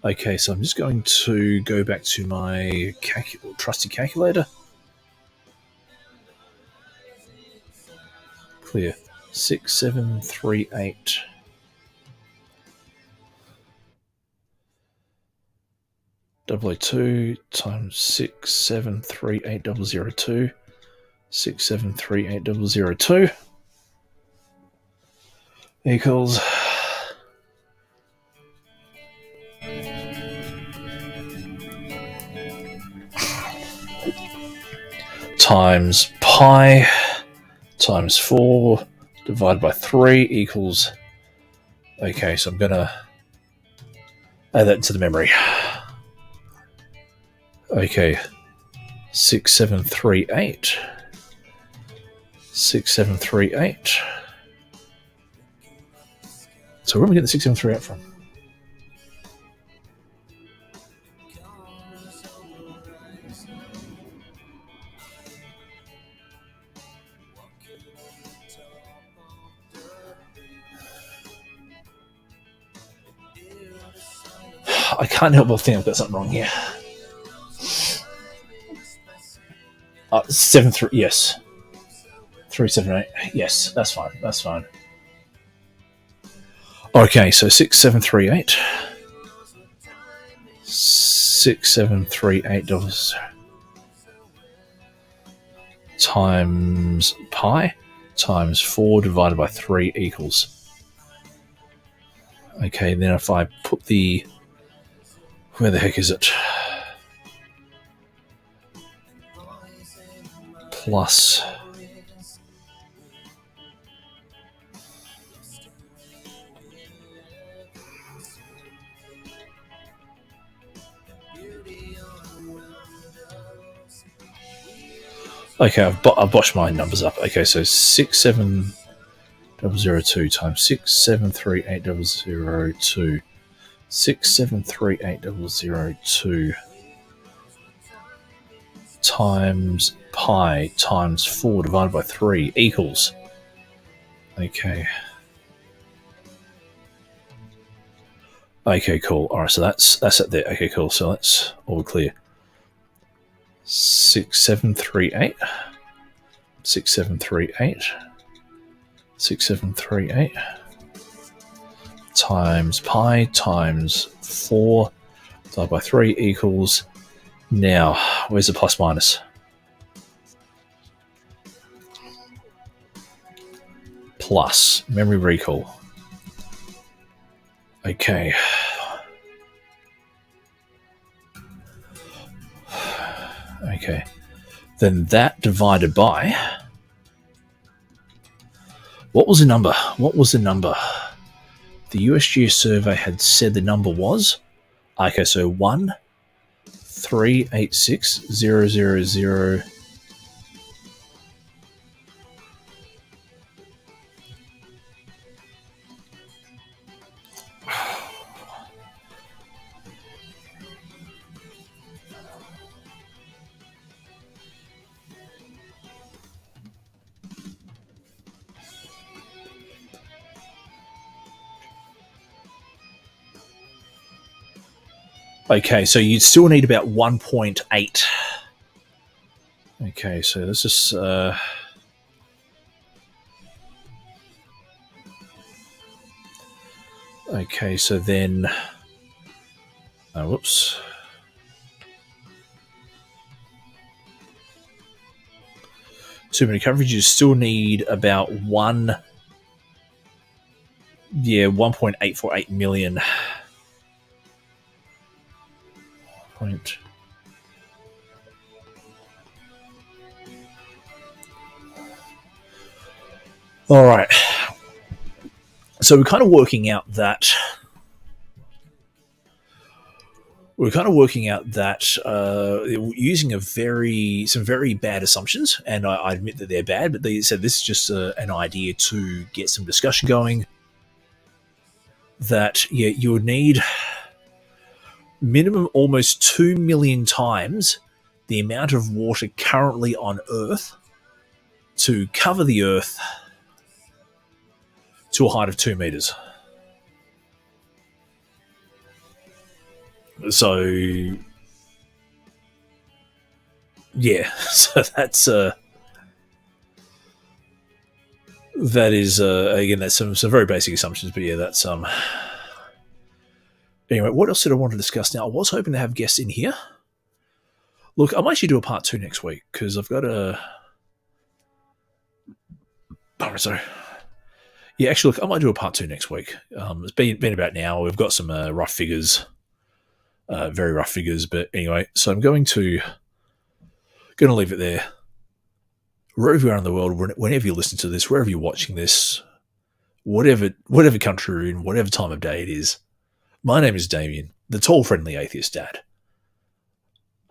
Okay, so I'm just going to go back to my trusty calculator. Clear. 6738. Double 2 times 6738002. 6738002 equals times pi times 4 divided by 3 equals, okay, so I'm going to add that into the memory. Okay, 6738. 6738. So where do we get the 6738 from? I can't help but think I've got something wrong here. 7-3, yes. 378, yes, that's fine, that's fine. Okay, so 6738. 6738 dollars times pi times 4 divided by 3 equals. Okay, then if I put the, where the heck is it? Plus okay, I've botched my numbers up. Okay, so 67 002 times 6738002. 6738002 times pi times 4 divided by 3 equals. Okay. Okay, cool. All right, so that's it there. Okay, cool. So that's all clear. 6738. 6738. 6738 times pi times 4 divided by 3 equals. Now, where's the plus minus? Plus. Memory recall. Okay. Okay. Then that divided by... What was the number? What was the number? The USGS survey had said the number was... Okay, so 1386000. Okay, so you'd still need about 1.8. Okay, so let's just... Okay, so then... whoops. Too many coverage. You still need about 1.848 million. Point. All right. So we're kind of working out that using some very bad assumptions, and I admit that they're bad, but they said this is just an idea to get some discussion going. That you would need minimum almost 2 million times the amount of water currently on Earth to cover the Earth to a height of 2 meters. So, yeah, so that's that is again, that's some very basic assumptions, but yeah, that's Anyway, what else did I want to discuss now? I was hoping to have guests in here. Look, I might actually do a part 2 next week because I've got a... Oh, sorry. Yeah, actually, look, I might do a part 2 next week. It's been about an hour. We've got some rough figures, very rough figures. But anyway, so I'm going to leave it there. Wherever you are in the world, whenever you listen to this, wherever you're watching this, whatever country you're in, whatever time of day it is, my name is Damien, the tall, friendly atheist dad.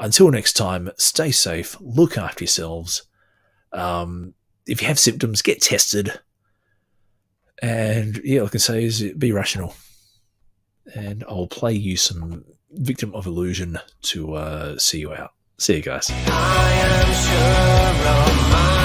Until next time, stay safe, look after yourselves. If you have symptoms, get tested. And yeah, all I can say is be rational. And I'll play you some Victim of Illusion to see you out. See you guys. I am sure of my